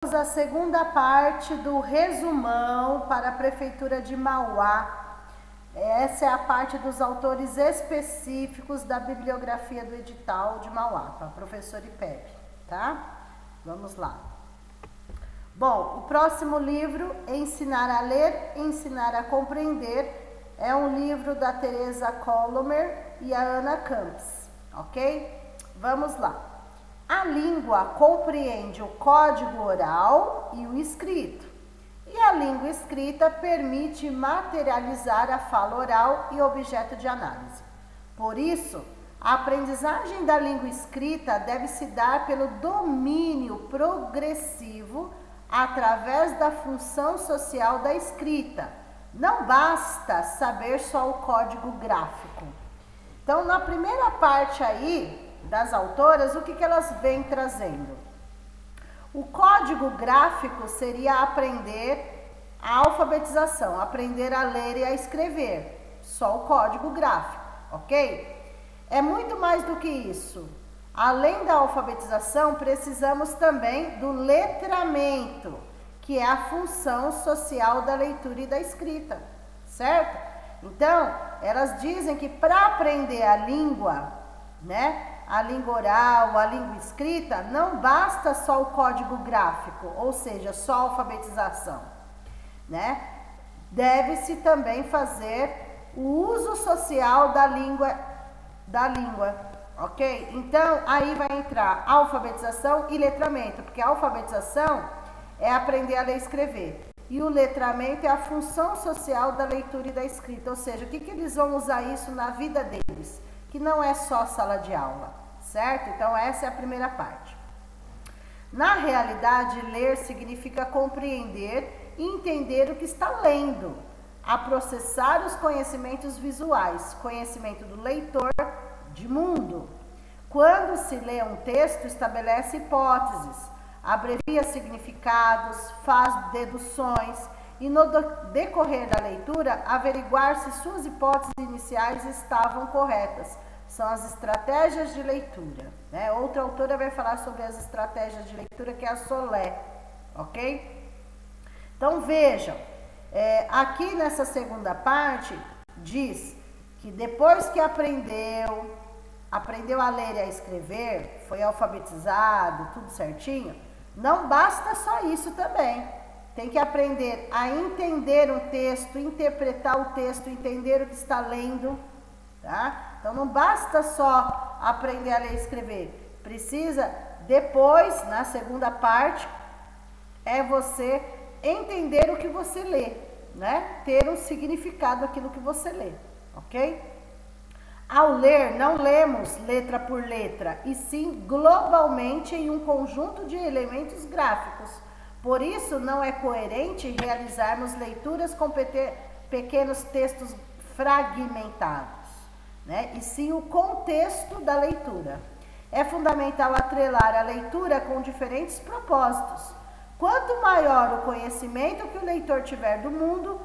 A segunda parte do resumão para a Prefeitura de Mauá. Essa é a parte dos autores específicos da bibliografia do edital de Mauá, para a professora Ipep, tá? Vamos lá. Bom, o próximo livro, Ensinar a Ler, Ensinar a Compreender, é um livro da Teresa Colomer e a Ana Campos, ok? Vamos lá. A língua compreende o código oral e o escrito, e a língua escrita permite materializar a fala oral e objeto de análise. Por isso, a aprendizagem da língua escrita deve se dar pelo domínio progressivo através da função social da escrita. Não basta saber só o código gráfico. Então, na primeira parte aí das autoras, o que elas vêm trazendo? O código gráfico seria aprender a alfabetização, aprender a ler e a escrever, só o código gráfico, ok? É muito mais do que isso. Além da alfabetização, precisamos também do letramento, que é a função social da leitura e da escrita, certo? Então, elas dizem que para aprender a língua, né, a língua oral, a língua escrita, não basta só o código gráfico, ou seja, só a alfabetização, né? Deve-se também fazer o uso social da língua, ok? Então, aí vai entrar alfabetização e letramento, porque a alfabetização é aprender a ler e escrever, e o letramento é a função social da leitura e da escrita, ou seja, o que eles vão usar isso na vida deles? Que não é só sala de aula, certo? Então, essa é a primeira parte. Na realidade, ler significa compreender e entender o que está lendo, a processar os conhecimentos visuais, conhecimento do leitor de mundo. Quando se lê um texto, estabelece hipóteses, abrevia significados, faz deduções e no decorrer da leitura, averiguar se suas hipóteses iniciais estavam corretas. São as estratégias de leitura, né? Outra autora vai falar sobre as estratégias de leitura, que é a Solé, ok? Então, vejam, aqui nessa segunda parte, diz que depois que aprendeu a ler e a escrever, foi alfabetizado, tudo certinho, não basta só isso também. Tem que aprender a entender um texto, interpretar o texto, entender o que está lendo, tá? Então, não basta só aprender a ler e escrever. Precisa, depois, na segunda parte, você entender o que você lê, né? Ter um significado aquilo que você lê, ok? Ao ler, não lemos letra por letra, e sim globalmente em um conjunto de elementos gráficos. Por isso, não é coerente realizarmos leituras com pequenos textos fragmentados, né? E sim o contexto da leitura. É fundamental atrelar a leitura com diferentes propósitos. Quanto maior o conhecimento que o leitor tiver do mundo,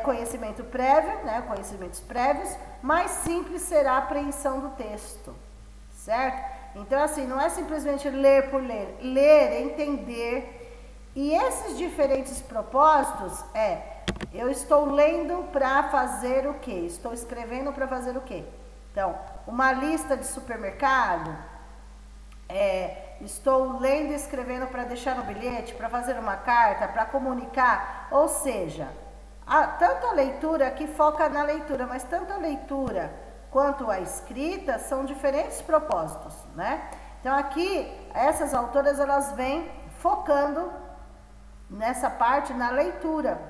conhecimento prévio, né? Conhecimentos prévios, mais simples será a apreensão do texto, certo? Então, assim, não é simplesmente ler por ler. Ler, entender. E esses diferentes propósitos eu estou lendo para fazer o quê? Estou escrevendo para fazer o quê? Então, uma lista de supermercado, estou lendo e escrevendo para deixar no bilhete, para fazer uma carta, para comunicar. Ou seja, tanto a leitura que foca na leitura, mas tanto a leitura quanto a escrita são diferentes propósitos, né? Então, aqui, essas autoras, elas vêm focando nessa parte, na leitura,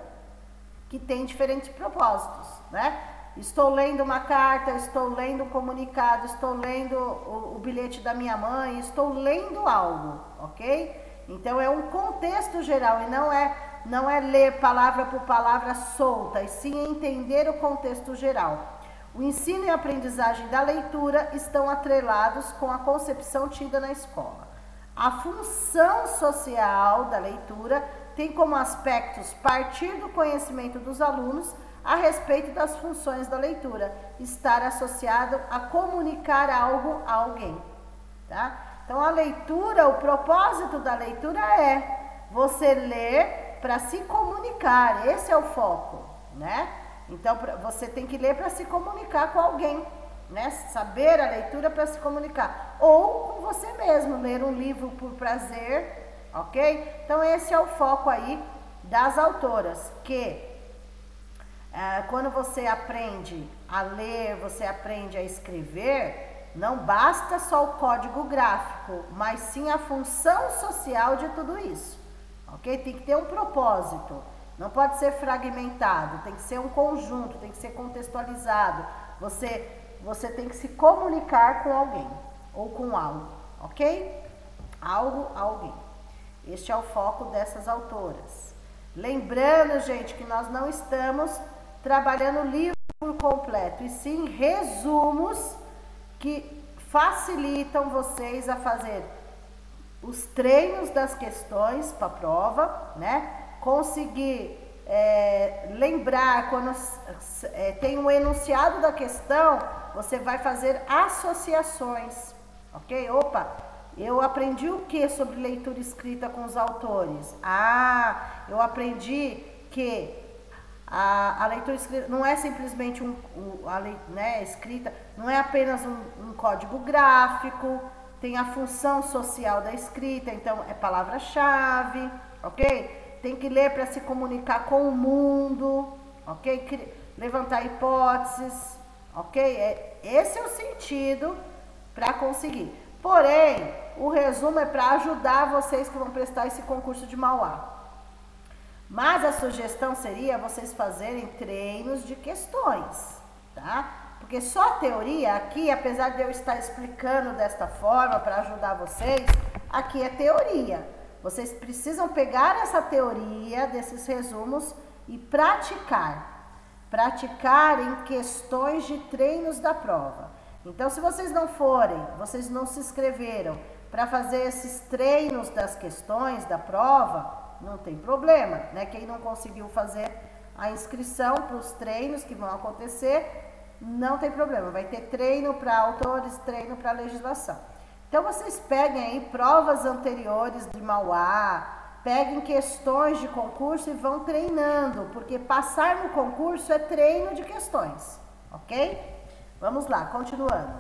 que tem diferentes propósitos, né? Estou lendo uma carta, estou lendo um comunicado, estou lendo o bilhete da minha mãe, estou lendo algo, ok? Então, é um contexto geral e não é ler palavra por palavra solta, e sim entender o contexto geral. O ensino e a aprendizagem da leitura estão atrelados com a concepção tida na escola. A função social da leitura tem como aspectos partir do conhecimento dos alunos a respeito das funções da leitura, estar associado a comunicar algo a alguém, tá? Então a leitura, o propósito da leitura é você ler para se comunicar, esse é o foco, né? Então você tem que ler para se comunicar com alguém, né? Saber a leitura para se comunicar, ou com você mesmo, ler um livro por prazer, ok? Então esse é o foco aí das autoras, que quando você aprende a ler, você aprende a escrever, não basta só o código gráfico, mas sim a função social de tudo isso, ok? Tem que ter um propósito, não pode ser fragmentado, tem que ser um conjunto, tem que ser contextualizado, você tem que se comunicar com alguém, ou com algo, ok? Algo, alguém. Este é o foco dessas autoras. Lembrando, gente, que nós não estamos trabalhando o livro por completo, e sim resumos que facilitam vocês a fazer os treinos das questões para a prova, né? Conseguir lembrar, quando tem um enunciado da questão, você vai fazer associações, ok? Opa, eu aprendi o que sobre leitura escrita com os autores? Eu aprendi que a leitura escrita não é simplesmente escrita, não é apenas um código gráfico, tem a função social da escrita, então é palavra-chave, ok? Tem que ler para se comunicar com o mundo, ok? Levantar hipóteses, ok? Esse é o sentido para conseguir. Porém, o resumo é para ajudar vocês que vão prestar esse concurso de Mauá. Mas a sugestão seria vocês fazerem treinos de questões, tá? Porque só a teoria aqui, apesar de eu estar explicando desta forma para ajudar vocês, aqui é teoria. Vocês precisam pegar essa teoria desses resumos e praticar. Praticar em questões de treinos da prova. Então, se vocês não forem, vocês não se inscreveram para fazer esses treinos das questões da prova, não tem problema, né? Quem não conseguiu fazer a inscrição para os treinos que vão acontecer, não tem problema. Vai ter treino para autores, treino para legislação. Então, vocês peguem aí provas anteriores de Mauá, peguem questões de concurso e vão treinando, porque passar no concurso é treino de questões, ok? Vamos lá, continuando.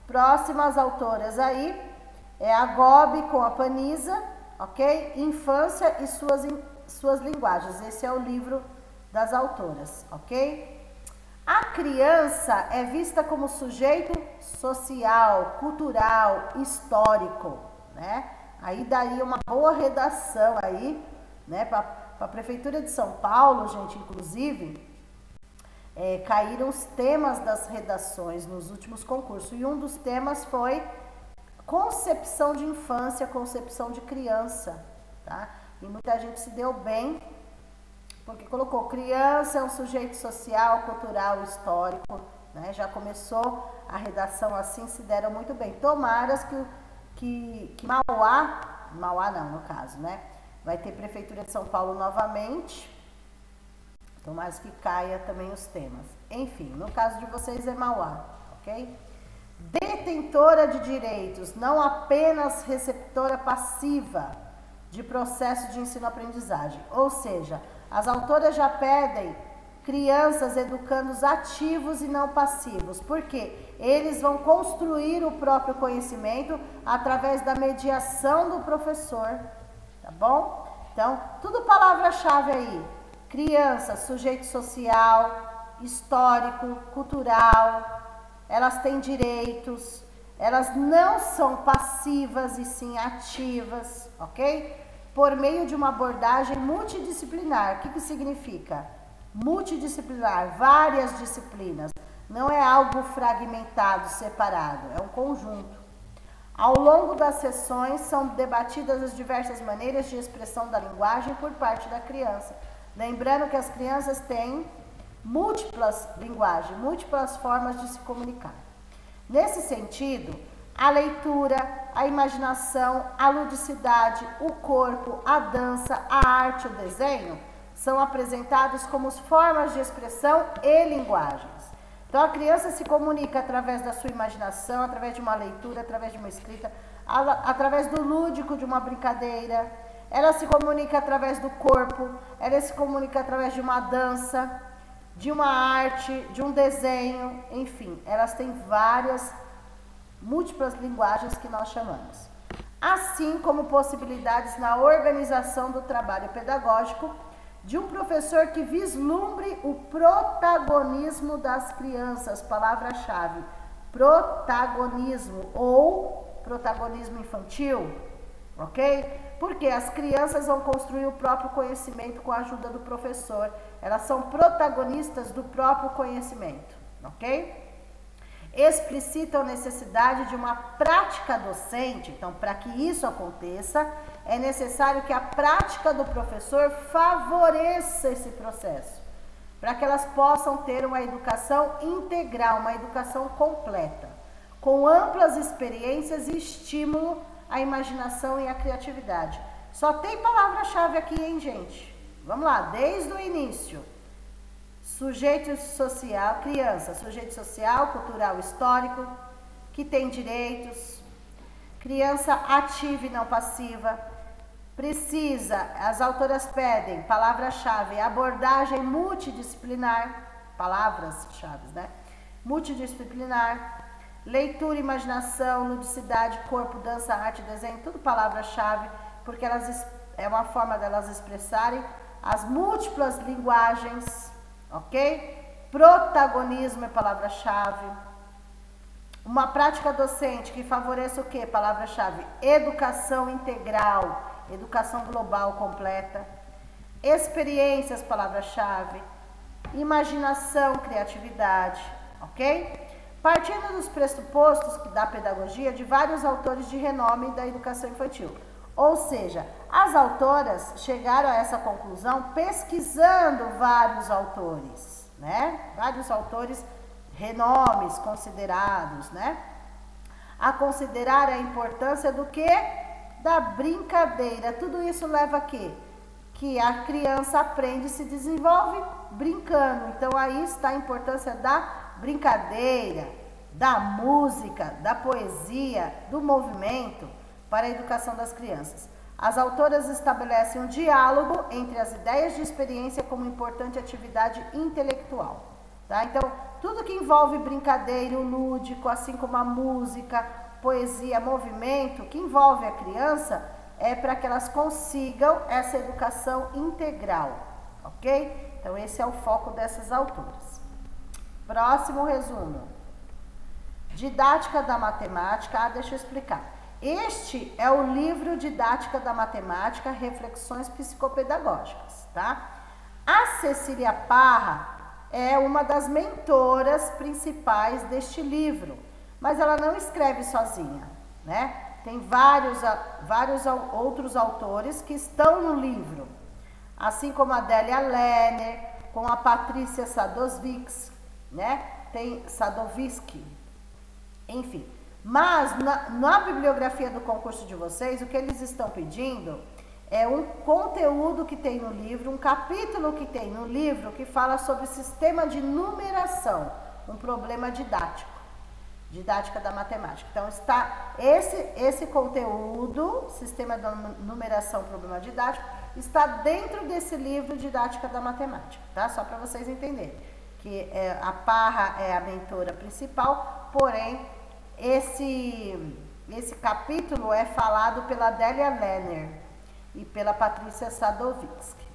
Próximas autoras aí é a Gobi com a Panizza, ok? Infância e suas linguagens. Esse é o livro das autoras, ok? A criança é vista como sujeito social, cultural, histórico, né? Aí daria uma boa redação aí, né? Para a Prefeitura de São Paulo, gente, inclusive, caíram os temas das redações nos últimos concursos. E um dos temas foi concepção de infância, concepção de criança, tá? E muita gente se deu bem, porque colocou criança é um sujeito social, cultural, histórico, né? Já começou a redação assim, se deram muito bem. Tomara que Mauá não, no caso, né? Vai ter Prefeitura de São Paulo novamente, tomara que caia também os temas. Enfim, no caso de vocês é Mauá, ok? Detentora de direitos, não apenas receptora passiva de processo de ensino-aprendizagem, ou seja, as autoras já pedem crianças educandos ativos e não passivos, porque eles vão construir o próprio conhecimento através da mediação do professor, tá bom? Então, tudo palavra-chave aí, criança, sujeito social, histórico, cultural, elas têm direitos, elas não são passivas e sim ativas, ok? Por meio de uma abordagem multidisciplinar. O que significa? Multidisciplinar, várias disciplinas. Não é algo fragmentado, separado, é um conjunto. Ao longo das sessões são debatidas as diversas maneiras de expressão da linguagem por parte da criança. Lembrando que as crianças têm múltiplas linguagens, múltiplas formas de se comunicar. Nesse sentido, a leitura, a imaginação, a ludicidade, o corpo, a dança, a arte, o desenho são apresentados como formas de expressão e linguagens. Então a criança se comunica através da sua imaginação, através de uma leitura, através de uma escrita, através do lúdico, de uma brincadeira. Ela se comunica através do corpo, ela se comunica através de uma dança, de uma arte, de um desenho, enfim, elas têm várias, múltiplas linguagens que nós chamamos. Assim como possibilidades na organização do trabalho pedagógico de um professor que vislumbre o protagonismo das crianças, palavra-chave, protagonismo ou protagonismo infantil, ok? Porque as crianças vão construir o próprio conhecimento com a ajuda do professor, elas são protagonistas do próprio conhecimento, ok? Explicitam a necessidade de uma prática docente. Então, para que isso aconteça, é necessário que a prática do professor favoreça esse processo, para que elas possam ter uma educação integral, uma educação completa, com amplas experiências e estímulo à imaginação e à criatividade. Só tem palavra-chave aqui, hein, gente? Vamos lá, desde o início. Sujeito social, criança, sujeito social, cultural, histórico, que tem direitos, criança ativa e não passiva, precisa, as autoras pedem, palavra-chave, abordagem multidisciplinar, palavras-chave, né? Multidisciplinar, leitura, imaginação, ludicidade, corpo, dança, arte, desenho, tudo palavra-chave, porque elas, é uma forma delas expressarem as múltiplas linguagens, ok? Protagonismo é palavra-chave. Uma prática docente que favoreça o quê? Palavra-chave. Educação integral, educação global completa. Experiências, palavra-chave. Imaginação, criatividade, ok? Partindo dos pressupostos da pedagogia de vários autores de renome da educação infantil. Ou seja, as autoras chegaram a essa conclusão pesquisando vários autores, né? Vários autores renomes considerados, né? A considerar a importância do quê? Da brincadeira. Tudo isso leva a quê? Que a criança aprende e se desenvolve brincando. Então aí está a importância da brincadeira, da música, da poesia, do movimento para a educação das crianças. As autoras estabelecem um diálogo entre as ideias de experiência como importante atividade intelectual. Tá? Então, tudo que envolve brincadeira, o lúdico, assim como a música, poesia, movimento, que envolve a criança, é para que elas consigam essa educação integral, ok? Então, esse é o foco dessas autoras. Próximo resumo. Didática da matemática. Deixa eu explicar. Este é o livro Didática da Matemática, Reflexões Psicopedagógicas, tá? A Cecília Parra é uma das mentoras principais deste livro, mas ela não escreve sozinha, né? Tem vários outros autores que estão no livro, assim como a Adélia Lerner, com a Patrícia Sadowski, né? Tem Sadowski, enfim. Mas na bibliografia do concurso de vocês, o que eles estão pedindo é um conteúdo que tem no livro, um capítulo que tem no livro que fala sobre sistema de numeração, um problema didático, didática da matemática. Então está esse conteúdo, sistema de numeração, problema didático, está dentro desse livro Didática da Matemática, tá? Só para vocês entenderem que a Parra é a mentora principal, porém esse capítulo é falado pela Adélia Lerner e pela Patrícia Sadowski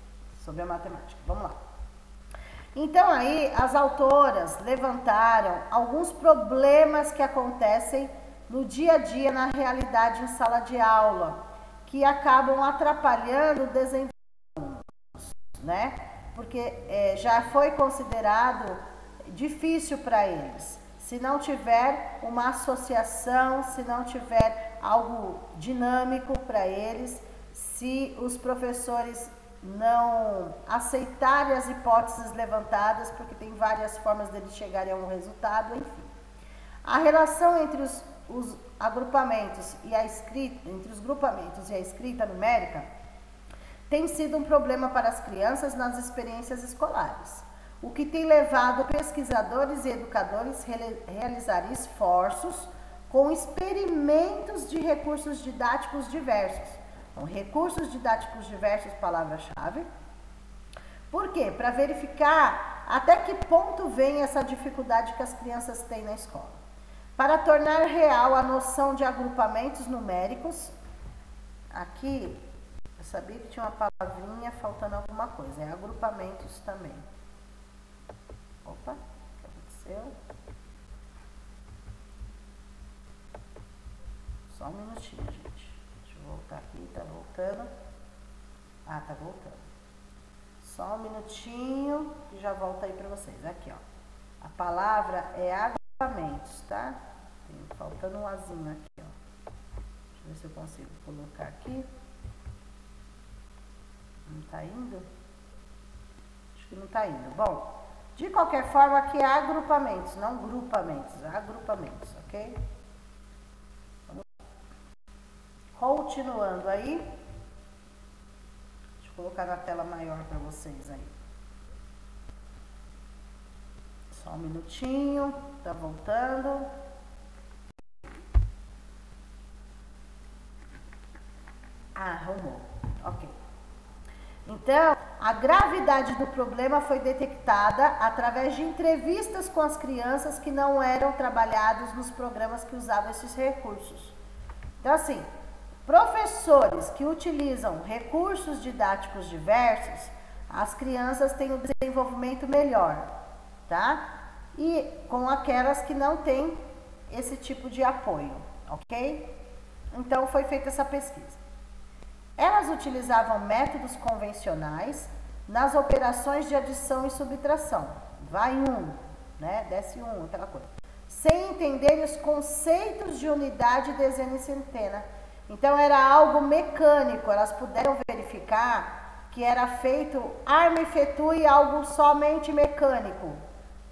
sobre a matemática. Vamos lá. Então aí as autoras levantaram alguns problemas que acontecem no dia a dia, na realidade em sala de aula, que acabam atrapalhando o desenvolvimento, né? Porque já foi considerado difícil para eles. Se não tiver uma associação, se não tiver algo dinâmico para eles, se os professores não aceitarem as hipóteses levantadas, porque tem várias formas deles chegarem a um resultado, enfim. A relação entre os agrupamentos e a escrita, entre os grupamentos e a escrita numérica, tem sido um problema para as crianças nas experiências escolares. o que tem levado pesquisadores e educadores a realizar esforços com experimentos de recursos didáticos diversos. Então, recursos didáticos diversos, palavra-chave. Por quê? Para verificar até que ponto vem essa dificuldade que as crianças têm na escola. Para tornar real a noção de agrupamentos numéricos, aqui eu sabia que tinha uma palavrinha faltando alguma coisa, é agrupamentos também. Opa, o que aconteceu? Só um minutinho, gente. Deixa eu voltar aqui, tá voltando. Ah, tá voltando. Só um minutinho e já volto aí para vocês. Aqui, ó. A palavra é agrupamentos, tá? Tem faltando um azinho aqui, ó. Deixa eu ver se eu consigo colocar aqui. Não tá indo? Acho que não tá indo. Bom, de qualquer forma, aqui é agrupamentos, não grupamentos. Agrupamentos, ok? Vamos. Continuando aí. Vou colocar na tela maior para vocês aí. Só um minutinho, tá voltando. Arrumou, ok. Então, a gravidade do problema foi detectada através de entrevistas com as crianças que não eram trabalhados nos programas que usavam esses recursos. Então, assim, professores que utilizam recursos didáticos diversos, as crianças têm um desenvolvimento melhor, tá? E com aquelas que não têm esse tipo de apoio, ok? Então, foi feita essa pesquisa. Elas utilizavam métodos convencionais nas operações de adição e subtração. Vai né? Desce aquela coisa. Sem entender os conceitos de unidade, dezena e centena. Então, era algo mecânico, elas puderam verificar que era feito arma e fetui, algo somente mecânico,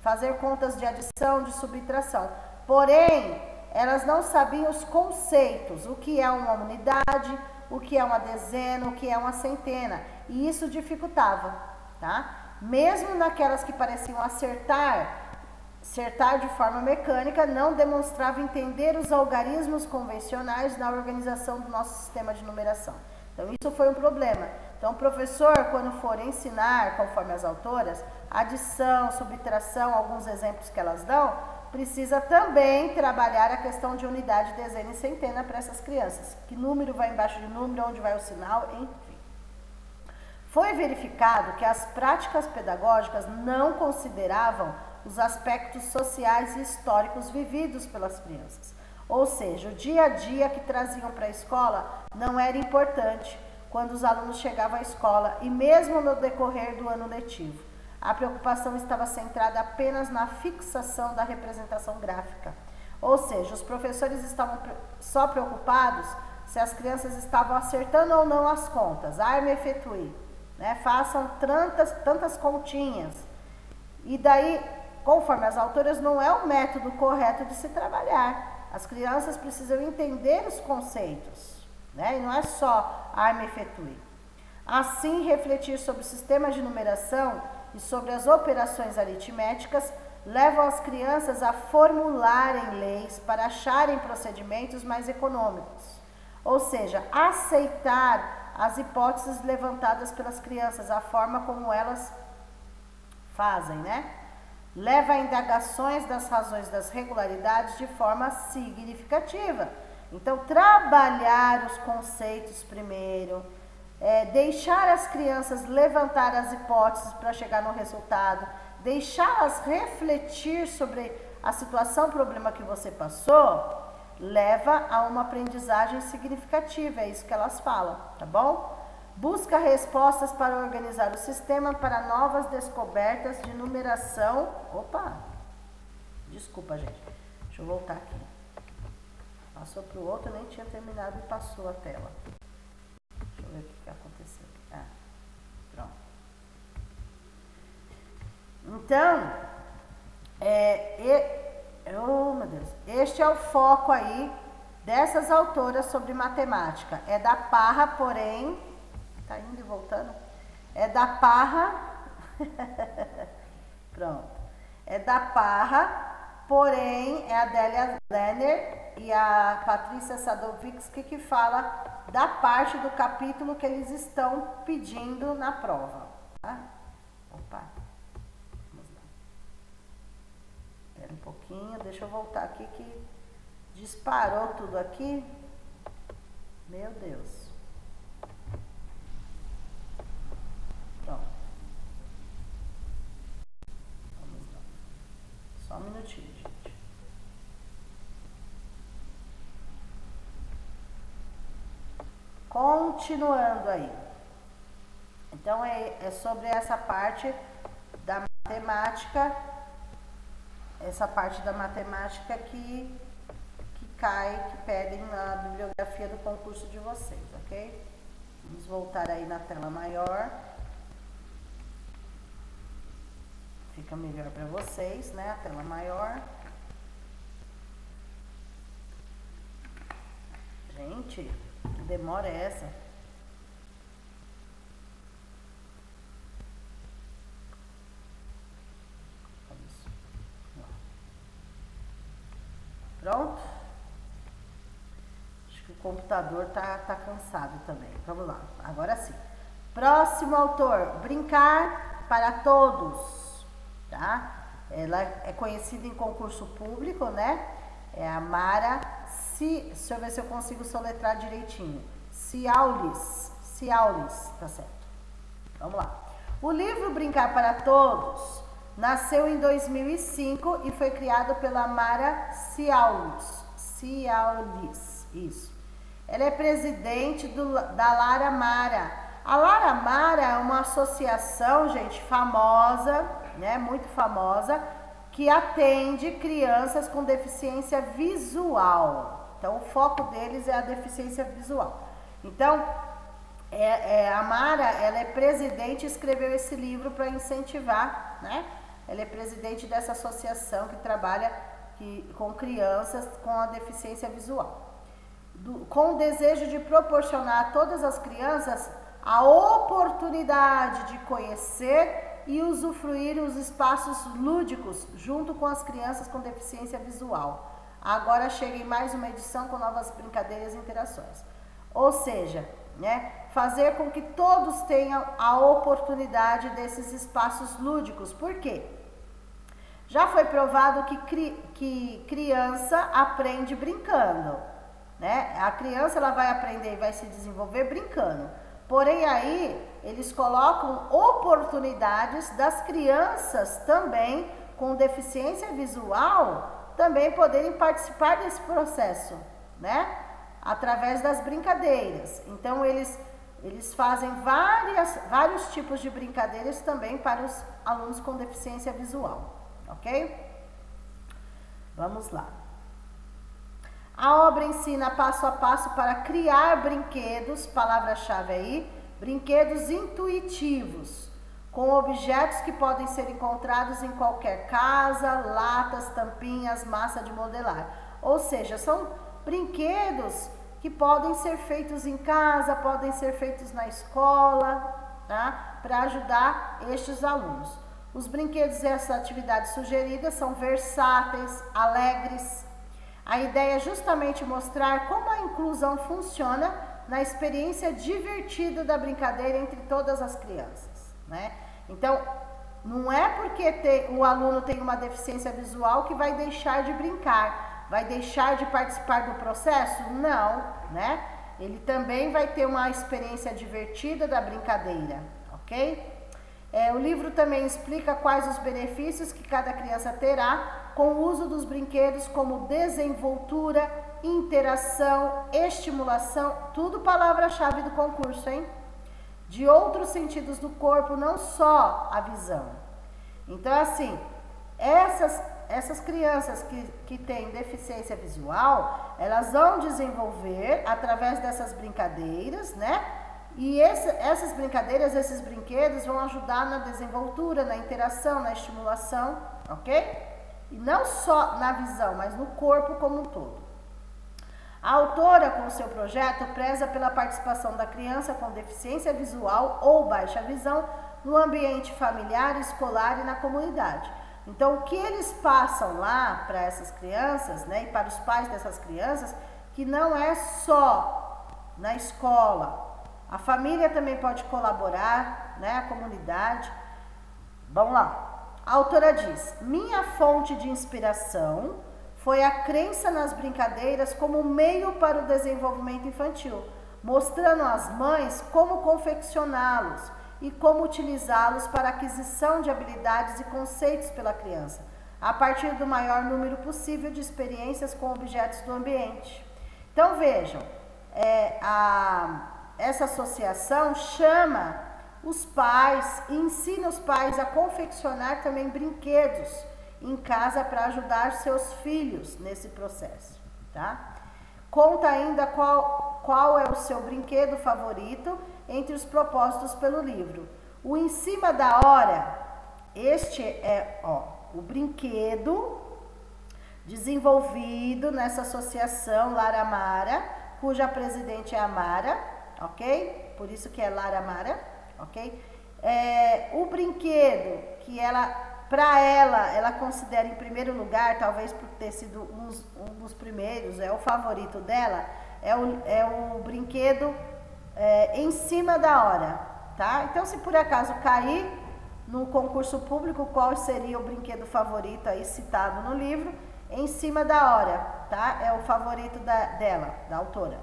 fazer contas de adição, de subtração. Porém, elas não sabiam os conceitos, o que é uma unidade, o que é uma dezena, o que é uma centena, e isso dificultava, tá? Mesmo naquelas que pareciam acertar de forma mecânica, não demonstrava entender os algarismos convencionais na organização do nosso sistema de numeração. Então, isso foi um problema. Então, o professor, quando for ensinar, conforme as autoras, adição, subtração, alguns exemplos que elas dão, precisa também trabalhar a questão de unidade, dezena e centena para essas crianças. Que número vai embaixo de número, onde vai o sinal, enfim. Foi verificado que as práticas pedagógicas não consideravam os aspectos sociais e históricos vividos pelas crianças. Ou seja, o dia a dia que traziam para a escola não era importante quando os alunos chegavam à escola e mesmo no decorrer do ano letivo. A preocupação estava centrada apenas na fixação da representação gráfica. Ou seja, os professores estavam só preocupados se as crianças estavam acertando ou não as contas. Arma e fetui, né? Façam tantas continhas. E daí, conforme as autoras, não é o método correto de se trabalhar. As crianças precisam entender os conceitos, né? E não é só arma e fetui. Assim, refletir sobre o sistema de numeração e sobre as operações aritméticas levam as crianças a formularem leis para acharem procedimentos mais econômicos. Ou seja, aceitar as hipóteses levantadas pelas crianças, a forma como elas fazem, né? Leva a indagações das razões das regularidades de forma significativa. Então, trabalhar os conceitos primeiro, deixar as crianças levantar as hipóteses para chegar no resultado, deixá-las refletir sobre a situação, problema que você passou, leva a uma aprendizagem significativa, é isso que elas falam, tá bom? Busca respostas para organizar o sistema para novas descobertas de numeração. Opa! Desculpa, gente. Deixa eu voltar aqui. Passou para o outro, nem tinha terminado e passou a tela. Deixa eu ver o que aconteceu. Pronto. Então, oh, meu Deus. Este é o foco aí dessas autoras sobre matemática. É da Parra, porém... Tá indo e voltando. É da Parra. Pronto. É da Parra, porém é a Délia Lenner e a Patrícia Sadowski que fala da parte do capítulo que eles estão pedindo na prova. Tá? Opa. Vamos lá. Espera um pouquinho, deixa eu voltar aqui que disparou tudo aqui. Meu Deus. Pronto. Vamos lá. Só um minutinho, gente. Continuando aí. Então, é sobre essa parte da matemática, que cai, que pedem na bibliografia do concurso de vocês, ok? Vamos voltar aí na tela maior. Fica melhor para vocês, né? A tela maior. Gente, que demora é essa? Pronto? Acho que o computador tá cansado também. Vamos lá, agora sim. Próximo autor, Brincar para Todos, tá? Ela é conhecida em concurso público, né? É a Mara, deixa eu ver se eu consigo soletrar direitinho. Ciaulis, tá certo. Vamos lá. O livro Brincar para Todos nasceu em 2005 e foi criado pela Mara Ciaulis, isso. Ela é presidente da Lara Mara. A Lara Mara é uma associação, gente, famosa, né, muito famosa, que atende crianças com deficiência visual. Então, o foco deles é a deficiência visual. Então, a Mara, ela é presidente e escreveu esse livro para incentivar, né? Ela é presidente dessa associação que trabalha com crianças com a deficiência visual. Com o desejo de proporcionar a todas as crianças a oportunidade de conhecer e usufruir os espaços lúdicos junto com as crianças com deficiência visual. Agora chega em mais uma edição com novas brincadeiras e interações. Ou seja, né, fazer com que todos tenham a oportunidade desses espaços lúdicos. Por quê? Já foi provado que criança aprende brincando, né? A criança ela vai aprender e vai se desenvolver brincando. Porém aí eles colocam oportunidades das crianças também com deficiência visual também poderem participar desse processo, né? Através das brincadeiras. Então eles fazem vários tipos de brincadeiras também para os alunos com deficiência visual, ok? Vamos lá. A obra ensina passo a passo para criar brinquedos, palavra-chave aí, brinquedos intuitivos, com objetos que podem ser encontrados em qualquer casa, latas, tampinhas, massa de modelar. Ou seja, são brinquedos que podem ser feitos em casa, podem ser feitos na escola, tá? Para ajudar estes alunos. Os brinquedos e as atividades sugeridas são versáteis, alegres. A ideia é justamente mostrar como a inclusão funciona na experiência divertida da brincadeira entre todas as crianças, né? Então, não é porque o aluno tem uma deficiência visual que vai deixar de brincar, vai deixar de participar do processo? Não, né? Ele também vai ter uma experiência divertida da brincadeira, ok? O livro também explica quais os benefícios que cada criança terá com o uso dos brinquedos, como desenvoltura, interação, estimulação, tudo palavra-chave do concurso, hein? De outros sentidos do corpo, não só a visão. Então, assim, essas crianças que têm deficiência visual, elas vão desenvolver através dessas brincadeiras, né? E essas brincadeiras, esses brinquedos vão ajudar na desenvoltura, na interação, na estimulação, ok? E não só na visão, mas no corpo como um todo. A autora, com o seu projeto, preza pela participação da criança com deficiência visual ou baixa visão no ambiente familiar, escolar e na comunidade. Então, o que eles passam lá para essas crianças, né, e para os pais dessas crianças, que não é só na escola. A família também pode colaborar, né, a comunidade. Vamos lá. A autora diz: minha fonte de inspiração foi a crença nas brincadeiras como meio para o desenvolvimento infantil, mostrando às mães como confeccioná-los e como utilizá-los para a aquisição de habilidades e conceitos pela criança, a partir do maior número possível de experiências com objetos do ambiente. Então vejam, essa associação chama os pais e ensina os pais a confeccionar também brinquedos em casa para ajudar seus filhos nesse processo, tá? Conta ainda qual é o seu brinquedo favorito entre os propostos pelo livro. O Em Cima da Hora, este é o brinquedo desenvolvido nessa associação Lara Mara, cuja presidente é a Mara, ok? Por isso que é Lara Mara, ok? O brinquedo que para ela considera em primeiro lugar, talvez por ter sido um dos primeiros, é o favorito dela, é o brinquedo Em Cima da Hora, tá? Então, se por acaso cair no concurso público, qual seria o brinquedo favorito aí citado no livro? Em Cima da Hora, tá? É o favorito dela, da autora.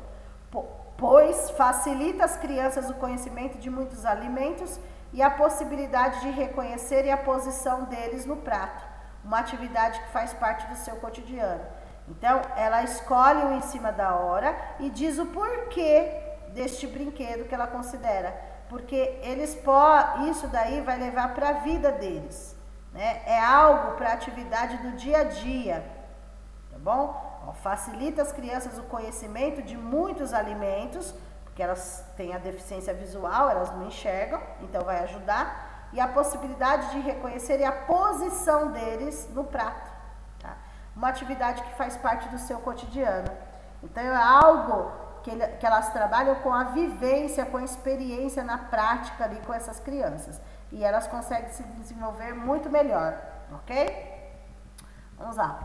Pois facilita às crianças o conhecimento de muitos alimentos e a possibilidade de reconhecerem a posição deles no prato, uma atividade que faz parte do seu cotidiano. Então, ela escolhe o Em Cima da Hora e diz o porquê deste brinquedo que ela considera, porque isso daí vai levar para a vida deles, né? É algo para a atividade do dia a dia, tá bom? Facilita às crianças o conhecimento de muitos alimentos, porque elas têm a deficiência visual, elas não enxergam, então vai ajudar, e a possibilidade de reconhecerem a posição deles no prato, tá? Uma atividade que faz parte do seu cotidiano. Então é algo que elas trabalham com a vivência, com a experiência na prática ali com essas crianças, e elas conseguem se desenvolver muito melhor, ok? Vamos lá.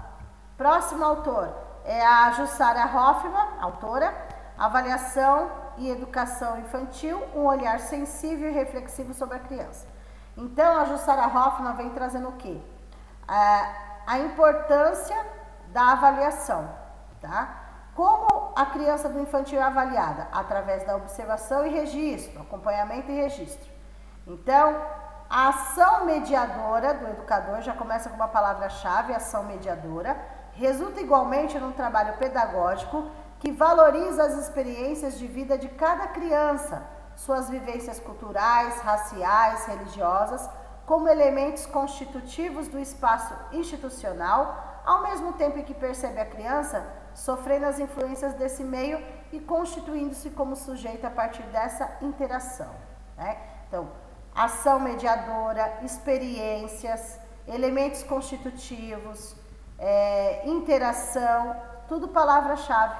Próximo autor é a Jussara Hoffmann, autora, Avaliação e Educação Infantil, um olhar sensível e reflexivo sobre a criança. Então, a Jussara Hoffmann vem trazendo o quê? A importância da avaliação, tá? Como a criança do infantil é avaliada? Através da observação e registro, acompanhamento e registro. Então, a ação mediadora do educador, já começa com uma palavra-chave, ação mediadora, resulta igualmente num trabalho pedagógico que valoriza as experiências de vida de cada criança, suas vivências culturais, raciais, religiosas, como elementos constitutivos do espaço institucional, ao mesmo tempo em que percebe a criança sofrendo as influências desse meio e constituindo-se como sujeito a partir dessa interação, né? Então, ação mediadora, experiências, elementos constitutivos, interação, tudo palavra-chave.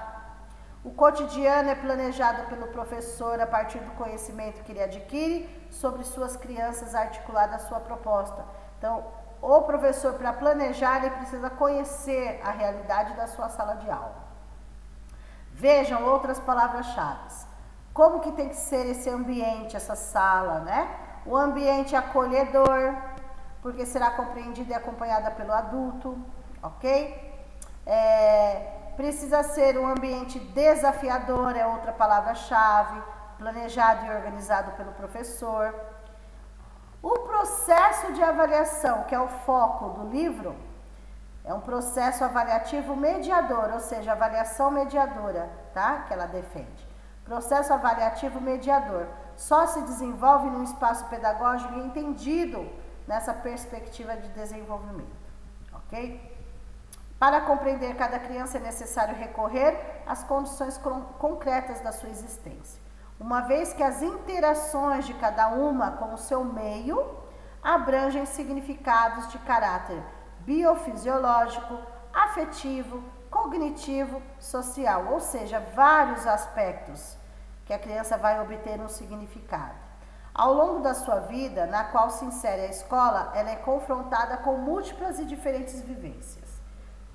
O cotidiano é planejado pelo professor a partir do conhecimento que ele adquire sobre suas crianças, articulado a sua proposta. Então, o professor, para planejar, ele precisa conhecer a realidade da sua sala de aula. Vejam outras palavras-chave. Como que tem que ser esse ambiente, essa sala, né? O ambiente acolhedor, porque será compreendida e acompanhada pelo adulto, ok? Precisa ser um ambiente desafiador, é outra palavra-chave, planejado e organizado pelo professor. O processo de avaliação, que é o foco do livro, é um processo avaliativo mediador, ou seja, avaliação mediadora, tá? Que ela defende. Processo avaliativo mediador. Só se desenvolve num espaço pedagógico entendido nessa perspectiva de desenvolvimento, ok? Para compreender cada criança é necessário recorrer às condições concretas da sua existência, uma vez que as interações de cada uma com o seu meio abrangem significados de caráter biofisiológico, afetivo, cognitivo, social, ou seja, vários aspectos que a criança vai obter um significado. Ao longo da sua vida, na qual se insere a escola, ela é confrontada com múltiplas e diferentes vivências.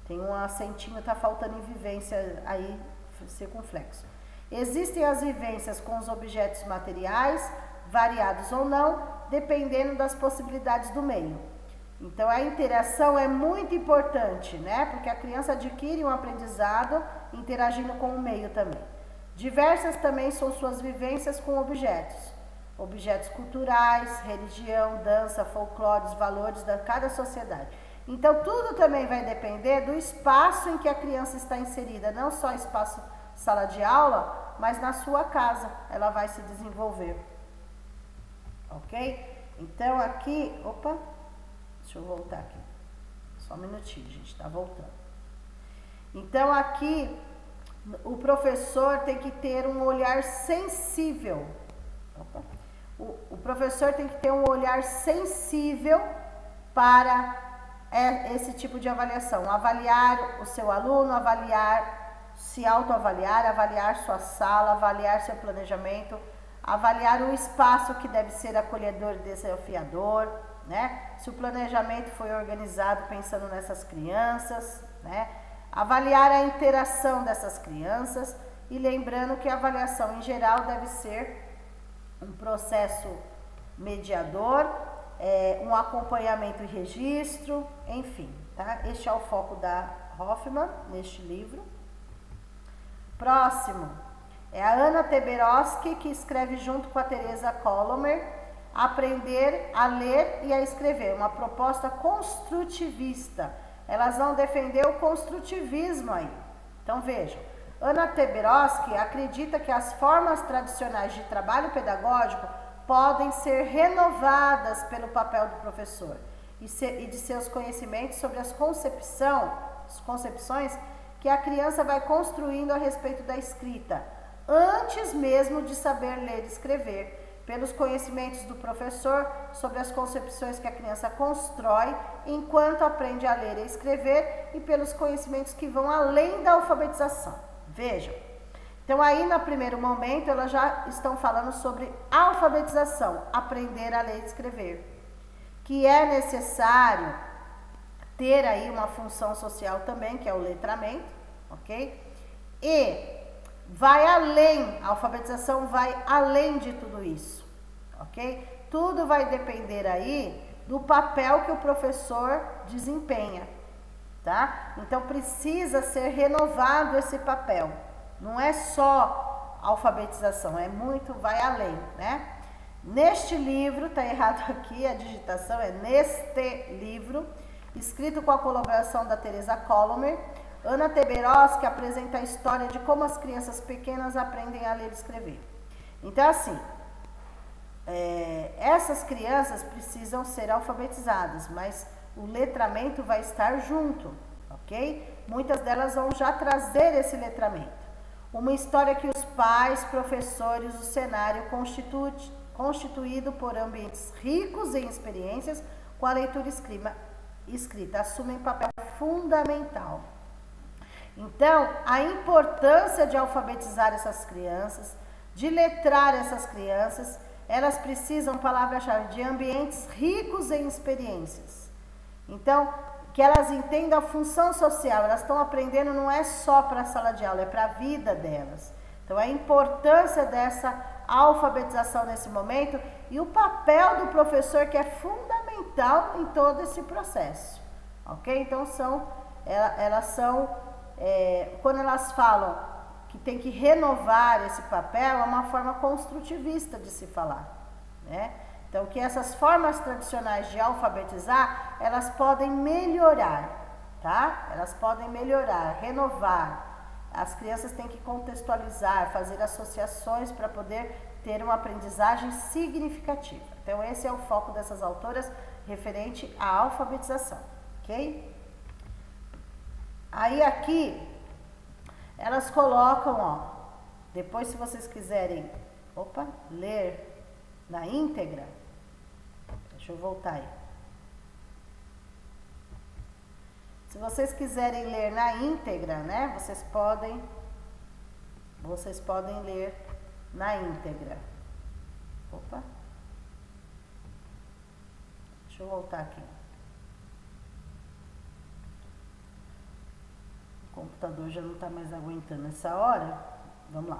Tem um acentinho, tá faltando em vivência aí, circunflexo. Existem as vivências com os objetos materiais, variados ou não, dependendo das possibilidades do meio. Então, a interação é muito importante, né? Porque a criança adquire um aprendizado interagindo com o meio também. Diversas também são suas vivências com objetos culturais, religião, dança, folclores, valores da cada sociedade. Então, tudo também vai depender do espaço em que a criança está inserida, não só espaço sala de aula, mas na sua casa ela vai se desenvolver. Ok? Então, aqui, opa, deixa eu voltar aqui, só um minutinho, gente, tá voltando. Então, aqui, o professor tem que ter um olhar sensível. Opa. O professor tem que ter um olhar sensível para esse tipo de avaliação. Avaliar o seu aluno, se autoavaliar, avaliar sua sala, avaliar seu planejamento, avaliar o espaço que deve ser acolhedor e desafiador, né? Se o planejamento foi organizado pensando nessas crianças, né? Avaliar a interação dessas crianças e lembrando que a avaliação em geral deve ser um processo mediador, um acompanhamento e registro, enfim, tá? Este é o foco da Hoffman neste livro. Próximo é a Anna Teberoski, que escreve junto com a Teresa Colomer, Aprender a Ler e a Escrever, uma proposta construtivista. Elas vão defender o construtivismo aí. Então vejam, Anna Teberoski acredita que as formas tradicionais de trabalho pedagógico podem ser renovadas pelo papel do professor e de seus conhecimentos sobre as concepções que a criança vai construindo a respeito da escrita, antes mesmo de saber ler e escrever, pelos conhecimentos do professor sobre as concepções que a criança constrói enquanto aprende a ler e escrever e pelos conhecimentos que vão além da alfabetização. Vejam, então aí no primeiro momento elas já estão falando sobre alfabetização, aprender a ler e escrever, que é necessário ter aí uma função social também, que é o letramento, ok? E vai além, a alfabetização vai além de tudo isso, ok? Tudo vai depender aí do papel que o professor desempenha, tá? Então precisa ser renovado esse papel, não é só alfabetização, vai além, né? Neste livro, tá errado aqui, a digitação é neste livro, escrito com a colaboração da Teresa Colomer, Anna Teberoski apresenta a história de como as crianças pequenas aprendem a ler e escrever. Então, assim, essas crianças precisam ser alfabetizadas, mas o letramento vai estar junto, ok? Muitas delas vão já trazer esse letramento. Uma história que os pais, professores, o cenário constituído por ambientes ricos em experiências com a leitura escrita assumem papel fundamental. Então, a importância de alfabetizar essas crianças, de letrar essas crianças, elas precisam, palavra-chave, de ambientes ricos em experiências. Então, que elas entendam a função social, elas estão aprendendo não é só para a sala de aula, é para a vida delas. Então, a importância dessa alfabetização nesse momento e o papel do professor, que é fundamental em todo esse processo, ok? Então, elas são... quando elas falam que tem que renovar esse papel, é uma forma construtivista de se falar, né? Então, que essas formas tradicionais de alfabetizar, elas podem melhorar, tá? Elas podem melhorar, renovar. As crianças têm que contextualizar, fazer associações para poder ter uma aprendizagem significativa. Então, esse é o foco dessas autoras referente à alfabetização, ok? Aí aqui, elas colocam, ó, depois se vocês quiserem, ler na íntegra, deixa eu voltar aí. Se vocês quiserem ler na íntegra, né, vocês podem ler na íntegra. Deixa eu voltar aqui. O computador já não está mais aguentando essa hora. Vamos lá.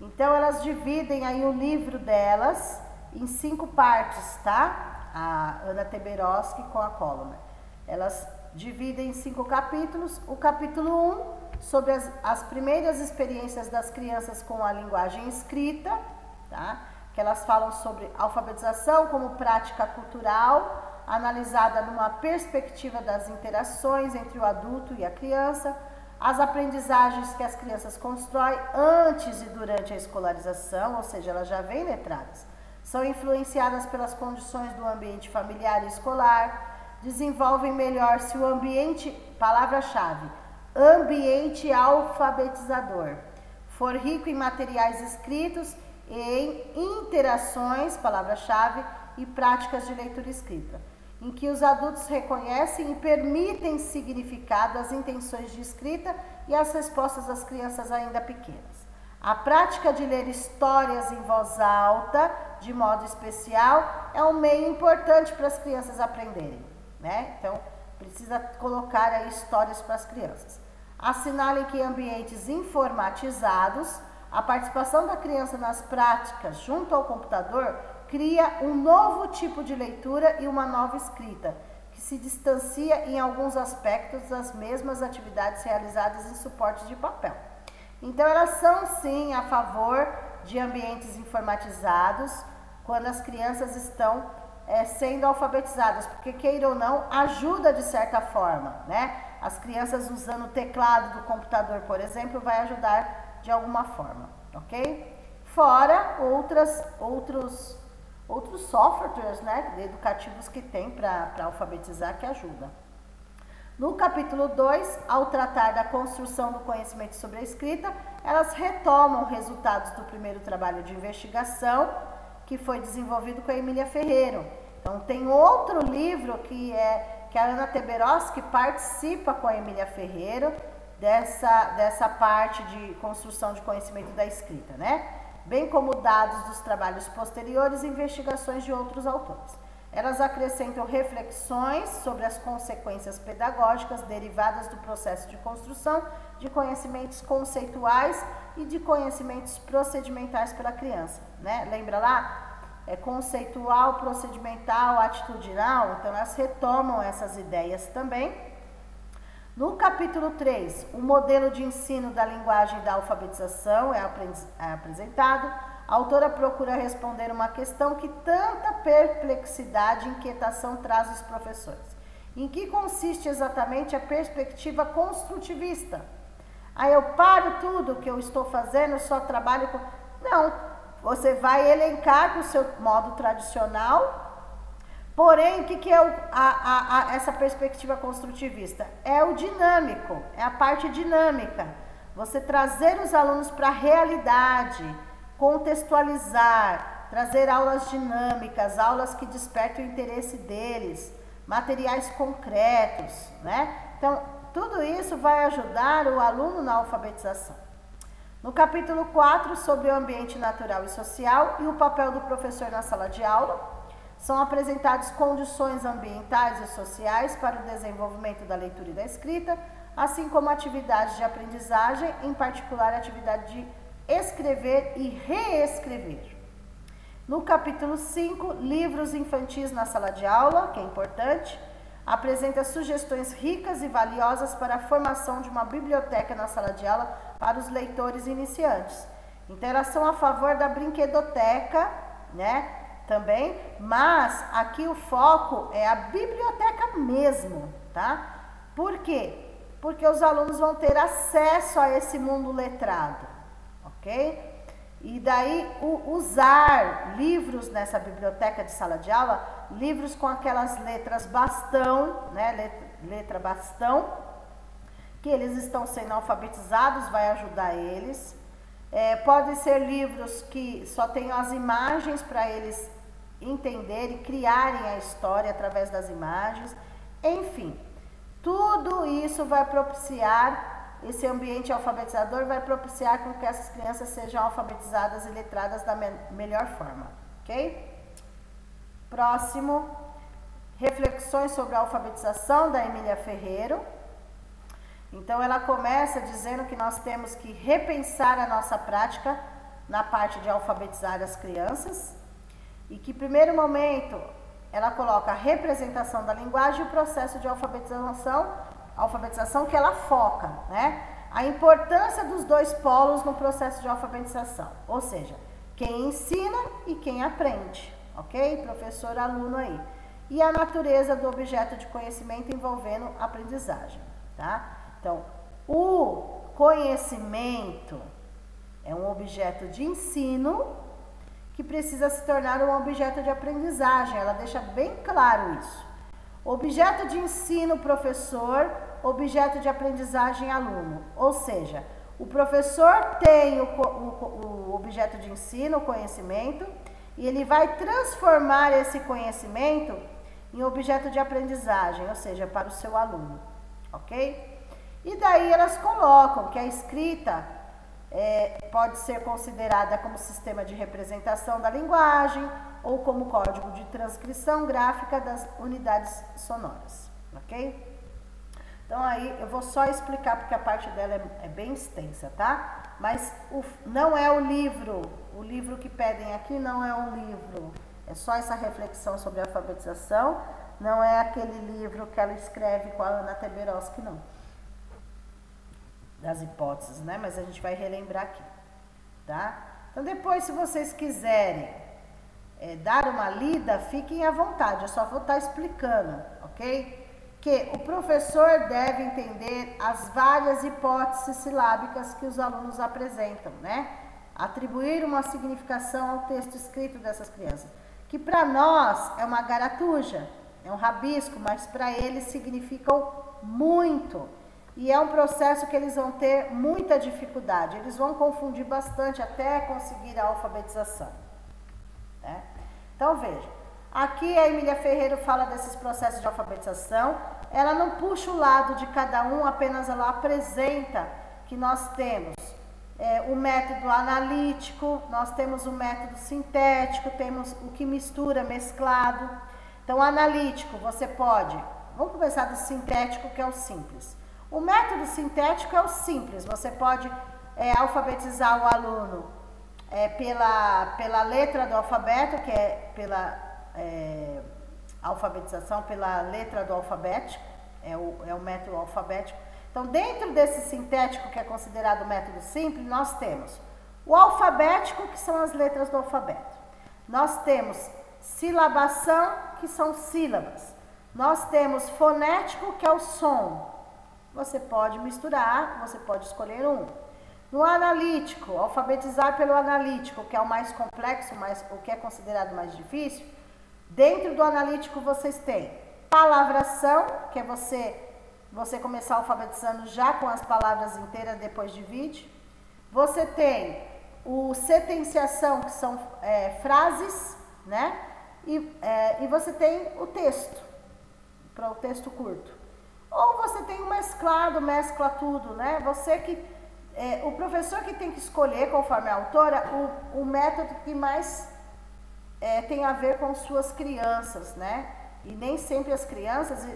Então, elas dividem aí o livro delas em 5 partes, tá? A Anna Teberoski com a Column. Elas dividem em 5 capítulos. O capítulo 1, sobre as primeiras experiências das crianças com a linguagem escrita, tá? Que elas falam sobre alfabetização como prática cultural, analisada numa perspectiva das interações entre o adulto e a criança, as aprendizagens que as crianças constroem antes e durante a escolarização, ou seja, elas já vêm letradas, são influenciadas pelas condições do ambiente familiar e escolar, desenvolvem melhor se o ambiente, palavra-chave, ambiente alfabetizador, for rico em materiais escritos e em interações, palavra-chave, e práticas de leitura escrita, em que os adultos reconhecem e permitem significado às intenções de escrita e às respostas das crianças ainda pequenas. A prática de ler histórias em voz alta, de modo especial, é um meio importante para as crianças aprenderem, né? Então, precisa colocar aí histórias para as crianças. Assinalem que em ambientes informatizados, a participação da criança nas práticas junto ao computador cria um novo tipo de leitura e uma nova escrita, que se distancia em alguns aspectos das mesmas atividades realizadas em suportes de papel. Então, elas são sim a favor de ambientes informatizados quando as crianças estão sendo alfabetizadas, porque queira ou não, ajuda de certa forma, né? As crianças usando o teclado do computador, por exemplo, vai ajudar de alguma forma, ok? Fora outros softwares, né, educativos que tem para alfabetizar que ajudam. No capítulo 2, ao tratar da construção do conhecimento sobre a escrita, elas retomam resultados do primeiro trabalho de investigação que foi desenvolvido com a Emília Ferreiro. Então, tem outro livro que a Anna Teberoski participa com a Emília Ferreiro dessa parte de construção de conhecimento da escrita, né? Bem como dados dos trabalhos posteriores e investigações de outros autores. Elas acrescentam reflexões sobre as consequências pedagógicas derivadas do processo de construção de conhecimentos conceituais e de conhecimentos procedimentais pela criança, né? Lembra lá? É conceitual, procedimental, atitudinal, então elas retomam essas ideias também. No capítulo 3, o modelo de ensino da linguagem da alfabetização é apresentado. A autora procura responder uma questão que tanta perplexidade e inquietação traz aos professores. Em que consiste exatamente a perspectiva construtivista? Aí eu paro tudo que eu estou fazendo, só trabalho com... Não, você vai elencar com o seu modo tradicional. Porém, o que é essa perspectiva construtivista? É o dinâmico, é a parte dinâmica. Você trazer os alunos para a realidade, contextualizar, trazer aulas dinâmicas, aulas que despertem o interesse deles, materiais concretos, né? Então, tudo isso vai ajudar o aluno na alfabetização. No capítulo 4, sobre o ambiente natural e social e o papel do professor na sala de aula, são apresentadas condições ambientais e sociais para o desenvolvimento da leitura e da escrita, assim como atividades de aprendizagem, em particular a atividade de escrever e reescrever. No capítulo 5, livros infantis na sala de aula, que é importante, apresenta sugestões ricas e valiosas para a formação de uma biblioteca na sala de aula para os leitores iniciantes. Então, elas são a favor da brinquedoteca, né? Também, mas aqui o foco é a biblioteca mesmo, tá? Por quê? Porque os alunos vão ter acesso a esse mundo letrado, ok? E daí usar livros nessa biblioteca de sala de aula, livros com aquelas letras bastão, né? Letra bastão, que eles estão sendo alfabetizados, vai ajudar eles. Podem ser livros que só tenham as imagens para eles entenderem, criarem a história através das imagens. Enfim, tudo isso vai propiciar, esse ambiente alfabetizador vai propiciar com que essas crianças sejam alfabetizadas e letradas da melhor forma, ok? Próximo, Reflexões sobre a alfabetização, da Emília Ferreiro. Então, ela começa dizendo que nós temos que repensar a nossa prática na parte de alfabetizar as crianças. E que, em primeiro momento, ela coloca a representação da linguagem e o processo de alfabetização que ela foca, né? A importância dos dois polos no processo de alfabetização, ou seja, quem ensina e quem aprende, ok? Professor, aluno aí. E a natureza do objeto de conhecimento envolvendo aprendizagem, tá? Então, o conhecimento é um objeto de ensino que precisa se tornar um objeto de aprendizagem. Ela deixa bem claro isso. Objeto de ensino, professor, objeto de aprendizagem, aluno. Ou seja, o professor tem o objeto de ensino, o conhecimento, e ele vai transformar esse conhecimento em objeto de aprendizagem, ou seja, para o seu aluno, ok? E daí elas colocam que a escrita pode ser considerada como sistema de representação da linguagem ou como código de transcrição gráfica das unidades sonoras, ok? Então aí eu vou só explicar porque a parte dela é bem extensa, tá? Mas não é o livro que pedem aqui não é um livro, é só essa reflexão sobre a alfabetização, não é aquele livro que ela escreve com a Ana Teberoski, não. Das hipóteses, né? Mas a gente vai relembrar aqui, tá? Então depois, se vocês quiserem dar uma lida, fiquem à vontade, eu só vou estar explicando, ok? Que o professor deve entender as várias hipóteses silábicas que os alunos apresentam, né? Atribuir uma significação ao texto escrito dessas crianças, que para nós é uma garatuja, é um rabisco, mas para eles significam muito. E é um processo que eles vão ter muita dificuldade, eles vão confundir bastante até conseguir a alfabetização, né? Então veja, aqui a Emília Ferreiro fala desses processos de alfabetização, ela não puxa o lado de cada um, apenas ela apresenta que nós temos o método analítico, nós temos o método sintético, temos o que mistura, mesclado. Então, analítico, você pode, vamos começar do sintético, que é o simples. O método sintético é o simples, você pode alfabetizar o aluno pela letra do alfabeto, que é pela alfabetização pela letra do alfabeto, é o método alfabético. Então, dentro desse sintético, que é considerado método simples, nós temos o alfabético, que são as letras do alfabeto. Nós temos silabação, que são sílabas. Nós temos fonético, que é o som. Você pode misturar, você pode escolher um. No analítico, alfabetizar pelo analítico, que é o mais complexo, o que é considerado mais difícil. Dentro do analítico vocês têm palavração, que é você começar alfabetizando já com as palavras inteiras, depois divide. Você tem o setenciação, que são frases, né? E você tem o texto, para o texto curto. Ou você tem o mesclado, mescla tudo, né? O professor que tem que escolher, conforme a autora, o método que mais tem a ver com suas crianças, né? E nem sempre as crianças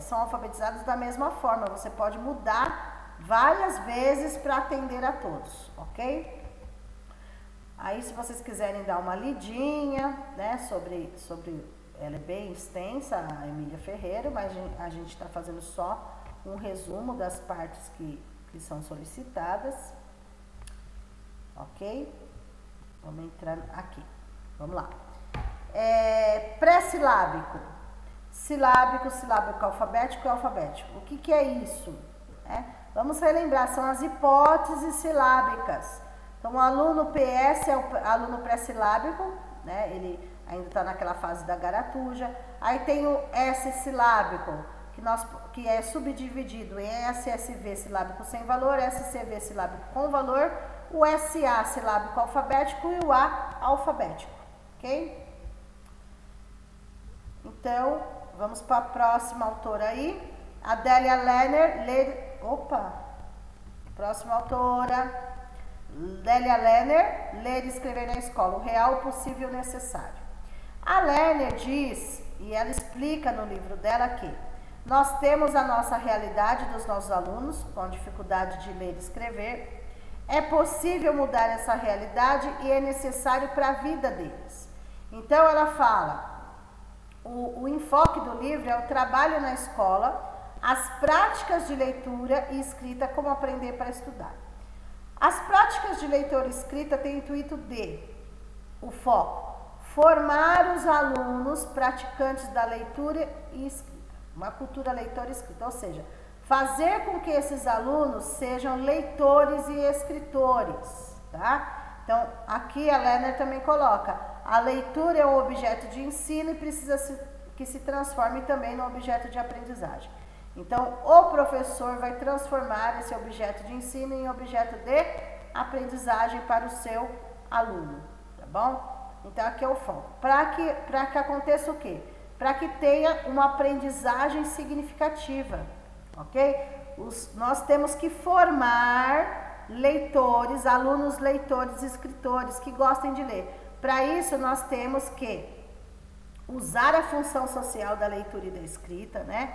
são alfabetizadas da mesma forma. Você pode mudar várias vezes para atender a todos, ok? Aí, se vocês quiserem dar uma lidinha, né, sobre ela é bem extensa, a Emília Ferreiro, mas a gente está fazendo só um resumo das partes que são solicitadas, ok? Vamos entrar aqui, vamos lá. Pré-silábico, silábico alfabético e alfabético. O que é isso? Vamos relembrar, são as hipóteses silábicas. Então, o aluno PS é o aluno pré-silábico, né? Ele ainda está naquela fase da garatuja. Aí tem o S-silábico, que é subdividido em SSV silábico sem valor, SCV silábico com valor, o SA silábico alfabético e o A alfabético, ok? Então, vamos para a próxima autora aí, Adélia Lerner, próxima autora, Adélia Lerner, ler e escrever na escola, o real, o possível e o necessário. A Lerner diz, e ela explica no livro dela que nós temos a nossa realidade dos nossos alunos com dificuldade de ler e escrever. É possível mudar essa realidade e é necessário para a vida deles. Então ela fala, o enfoque do livro é o trabalho na escola, as práticas de leitura e escrita, como aprender para estudar. As práticas de leitura e escrita têm o intuito de, o foco, formar os alunos praticantes da leitura e escrita, uma cultura leitora e escrita, ou seja, fazer com que esses alunos sejam leitores e escritores, tá? Então, aqui a Lerner também coloca, a leitura é um objeto de ensino e precisa que se transforme também no objeto de aprendizagem. Então, o professor vai transformar esse objeto de ensino em objeto de aprendizagem para o seu aluno, tá bom? Então, aqui é o foco. Para que aconteça o quê? Para que tenha uma aprendizagem significativa, ok? Nós temos que formar leitores, alunos leitores, escritores que gostem de ler. Para isso, nós temos que usar a função social da leitura e da escrita, né?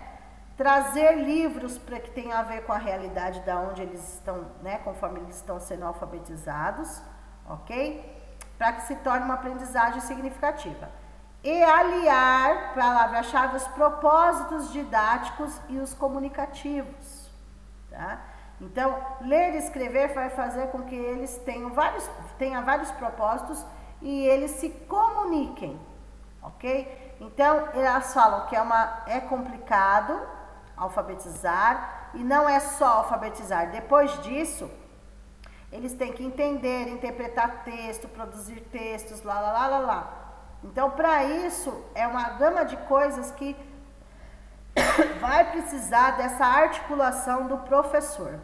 Trazer livros para que tenham a ver com a realidade da onde eles estão, né? Conforme eles estão sendo alfabetizados, ok? Para que se torne uma aprendizagem significativa. E aliar, palavra-chave, os propósitos didáticos e os comunicativos, tá? Então, ler e escrever vai fazer com que eles tenham vários propósitos e eles se comuniquem, ok? Então, elas falam que é complicado alfabetizar e não é só alfabetizar. Depois disso, eles têm que entender, interpretar texto, produzir textos, lá. Então, para isso, é uma gama de coisas que vai precisar dessa articulação do professor,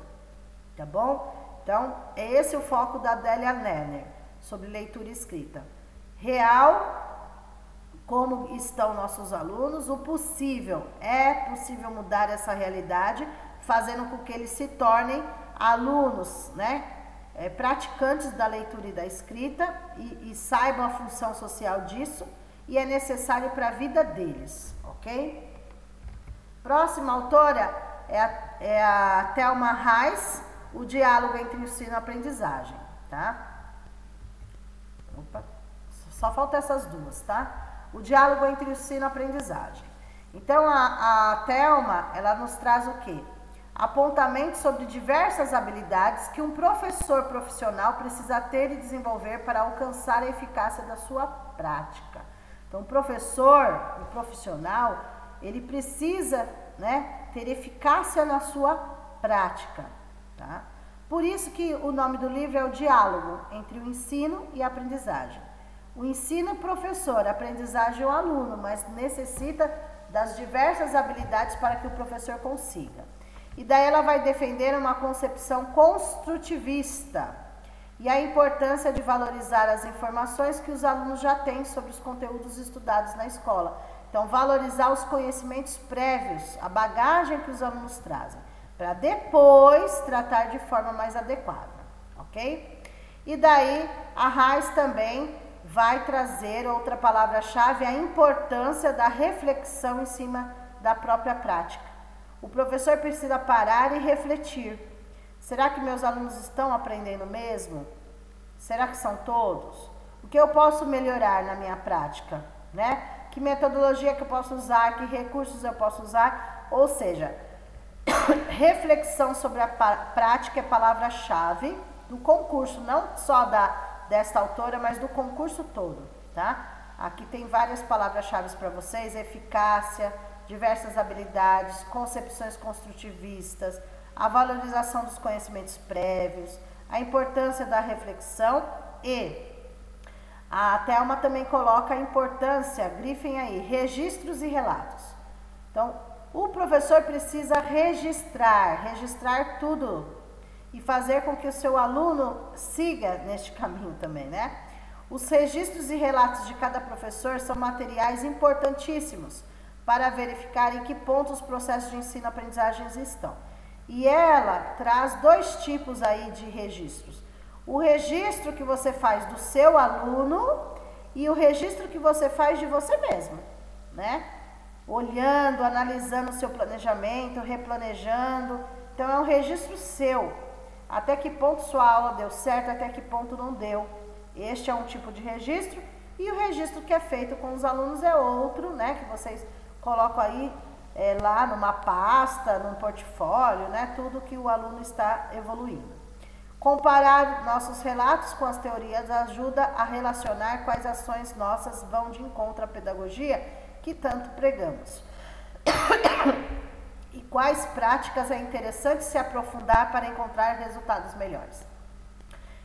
tá bom? Então, é esse o foco da Adélia Lerner, sobre leitura e escrita. Real, como estão nossos alunos, é possível mudar essa realidade, fazendo com que eles se tornem alunos, né? Praticantes da leitura e da escrita e saibam a função social disso e é necessário para a vida deles, ok? Próxima autora é a Thelma Reis, o diálogo entre ensino e aprendizagem, tá? Opa, só faltam essas duas, tá? O diálogo entre ensino e aprendizagem. Então, a Thelma, ela nos traz o quê? Apontamentos sobre diversas habilidades que um professor profissional precisa ter e desenvolver para alcançar a eficácia da sua prática. Então, o profissional, ele precisa, né, ter eficácia na sua prática, tá? Por isso que o nome do livro é o diálogo entre o ensino e a aprendizagem. O ensino é o professor, a aprendizagem é o aluno, mas necessita das diversas habilidades para que o professor consiga. E daí ela vai defender uma concepção construtivista e a importância de valorizar as informações que os alunos já têm sobre os conteúdos estudados na escola. Então, valorizar os conhecimentos prévios, a bagagem que os alunos trazem, para depois tratar de forma mais adequada, ok? E daí, a Reis também vai trazer outra palavra-chave, a importância da reflexão em cima da própria prática. O professor precisa parar e refletir. Será que meus alunos estão aprendendo mesmo? Será que são todos? O que eu posso melhorar na minha prática, né? Que metodologia que eu posso usar, que recursos eu posso usar? Ou seja, reflexão sobre a prática é palavra-chave do concurso, não só desta autora, mas do concurso todo, tá? Aqui tem várias palavras-chave para vocês: eficácia, diversas habilidades, concepções construtivistas, a valorização dos conhecimentos prévios, a importância da reflexão e a Thelma também coloca a importância, grifem aí, registros e relatos. Então, o professor precisa registrar tudo e fazer com que o seu aluno siga neste caminho também, né? Os registros e relatos de cada professor são materiais importantíssimos para verificar em que ponto os processos de ensino-aprendizagem estão. E ela traz dois tipos aí de registros. O registro que você faz do seu aluno e o registro que você faz de você mesmo, né? Olhando, analisando o seu planejamento, replanejando. Então é um registro seu. Até que ponto sua aula deu certo, até que ponto não deu. Este é um tipo de registro, e o registro que é feito com os alunos é outro, né? Que vocês colocam aí lá numa pasta, num portfólio, né? Tudo que o aluno está evoluindo. Comparar nossos relatos com as teorias ajuda a relacionar quais ações nossas vão de encontro à pedagogia que tanto pregamos. E quais práticas é interessante se aprofundar para encontrar resultados melhores.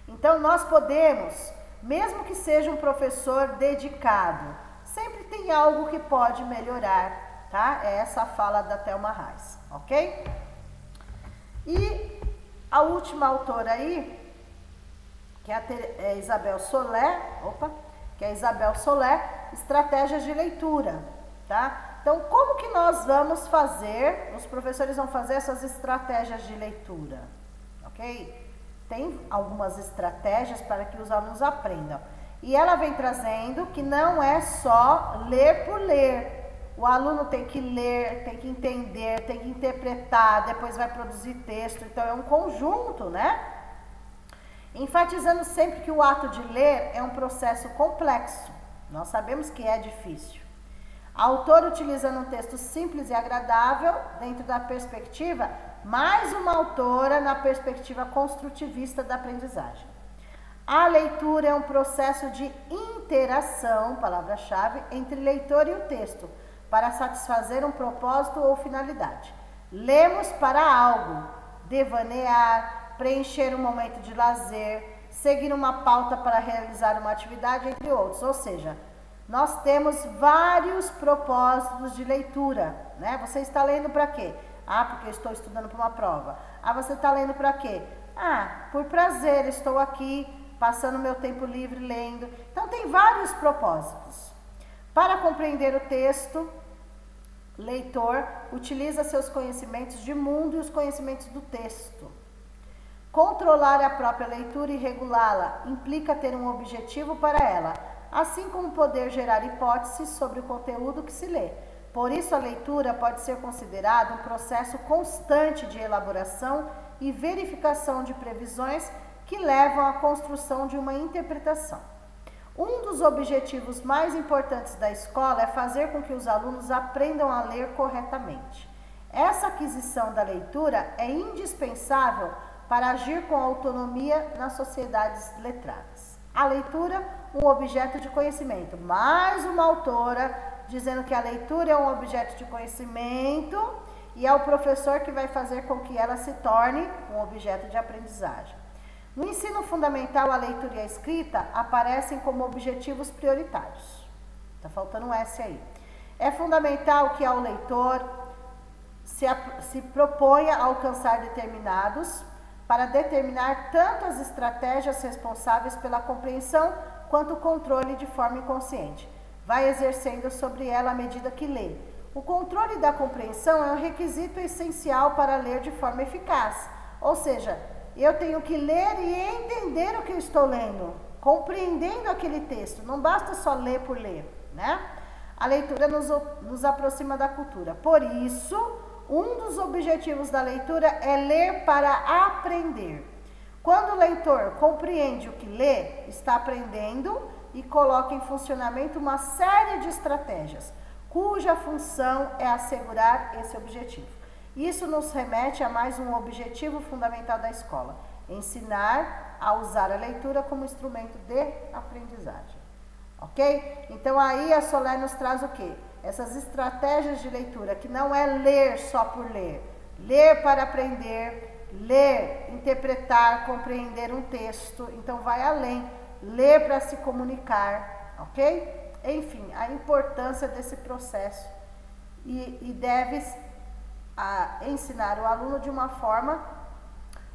Então, nós podemos, mesmo que seja um professor dedicado, sempre tem algo que pode melhorar, tá? É essa a fala da Thelma Reis, ok? E a última autora aí, que é a Isabel Soler, Estratégias de Leitura, tá? Então, como que nós vamos fazer, os professores vão fazer essas estratégias de leitura, ok? Tem algumas estratégias para que os alunos aprendam. E ela vem trazendo que não é só ler por ler. O aluno tem que ler, tem que entender, tem que interpretar, depois vai produzir texto. Então, é um conjunto, né? Enfatizando sempre que o ato de ler é um processo complexo. Nós sabemos que é difícil. A autora, utilizando um texto simples e agradável, dentro da perspectiva, mais uma autora na perspectiva construtivista da aprendizagem. A leitura é um processo de interação, palavra-chave, entre leitor e o texto, para satisfazer um propósito ou finalidade. Lemos para algo, devanear, preencher um momento de lazer, seguir uma pauta para realizar uma atividade, entre outros. Ou seja, nós temos vários propósitos de leitura, né? Você está lendo para quê? Ah, porque eu estou estudando para uma prova. Ah, você está lendo para quê? Ah, por prazer, estou aqui passando meu tempo livre lendo. Então, tem vários propósitos. Para compreender o texto, leitor utiliza seus conhecimentos de mundo e os conhecimentos do texto. Controlar a própria leitura e regulá-la implica ter um objetivo para ela, assim como poder gerar hipóteses sobre o conteúdo que se lê. Por isso, a leitura pode ser considerada um processo constante de elaboração e verificação de previsões que levam à construção de uma interpretação. Um dos objetivos mais importantes da escola é fazer com que os alunos aprendam a ler corretamente. Essa aquisição da leitura é indispensável para agir com autonomia nas sociedades letradas. A leitura, um objeto de conhecimento. Mais uma autora dizendo que a leitura é um objeto de conhecimento e é o professor que vai fazer com que ela se torne um objeto de aprendizagem. No ensino fundamental, a leitura e a escrita aparecem como objetivos prioritários. Está faltando um S aí. É fundamental que ao leitor se proponha a alcançar determinados para determinar tanto as estratégias responsáveis pela compreensão quanto o controle de forma inconsciente. Vai exercendo sobre ela à medida que lê. O controle da compreensão é um requisito essencial para ler de forma eficaz. Ou seja, eu tenho que ler e entender o que eu estou lendo, compreendendo aquele texto. Não basta só ler por ler, né? A leitura nos aproxima da cultura. Por isso, um dos objetivos da leitura é ler para aprender. Quando o leitor compreende o que lê, está aprendendo e coloca em funcionamento uma série de estratégias, cuja função é assegurar esse objetivo. Isso nos remete a mais um objetivo fundamental da escola: ensinar a usar a leitura como instrumento de aprendizagem. Ok? Então aí a Soler nos traz o quê? Essas estratégias de leitura, que não é ler só por ler. Ler para aprender, ler, interpretar, compreender um texto. Então vai além. Ler para se comunicar, ok? Enfim, a importância desse processo. E deve ensinar o aluno de uma forma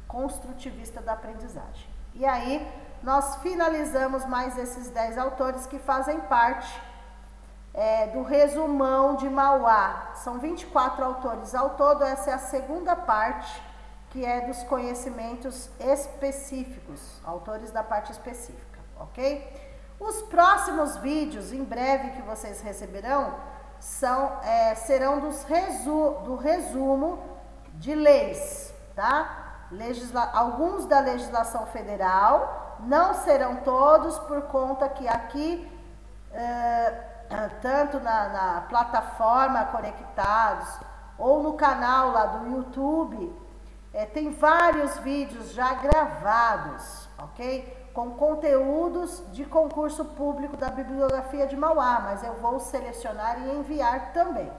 construtivista da aprendizagem. E aí, nós finalizamos mais esses 10 autores que fazem parte do resumão de Mauá. São 24 autores ao todo. Essa é a segunda parte, que é dos conhecimentos específicos, autores da parte específica, ok? Os próximos vídeos, em breve, que vocês receberão, serão do resumo de leis, tá? Alguns da legislação federal, não serão todos, por conta que aqui, tanto na plataforma Conectados, ou no canal lá do YouTube, tem vários vídeos já gravados, ok? Com conteúdos de concurso público da Bibliografia de Mauá, mas eu vou selecionar e enviar também.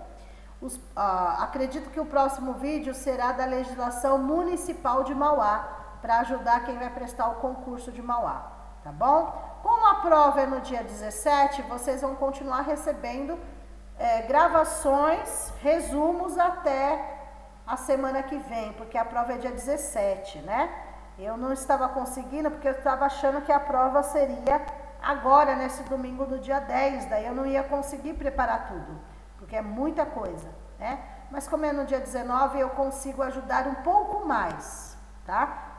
Acredito que o próximo vídeo será da legislação municipal de Mauá, para ajudar quem vai prestar o concurso de Mauá, tá bom? Como a prova é no dia 17, vocês vão continuar recebendo gravações, resumos até a semana que vem, porque a prova é dia 17, né? Eu não estava conseguindo, porque eu estava achando que a prova seria agora, nesse domingo do dia 10, daí eu não ia conseguir preparar tudo, porque é muita coisa, né? Mas como é no dia 19, eu consigo ajudar um pouco mais, tá?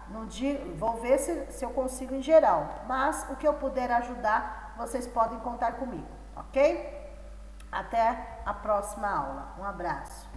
Vou ver se eu consigo em geral, mas o que eu puder ajudar, vocês podem contar comigo, ok? Até a próxima aula. Um abraço.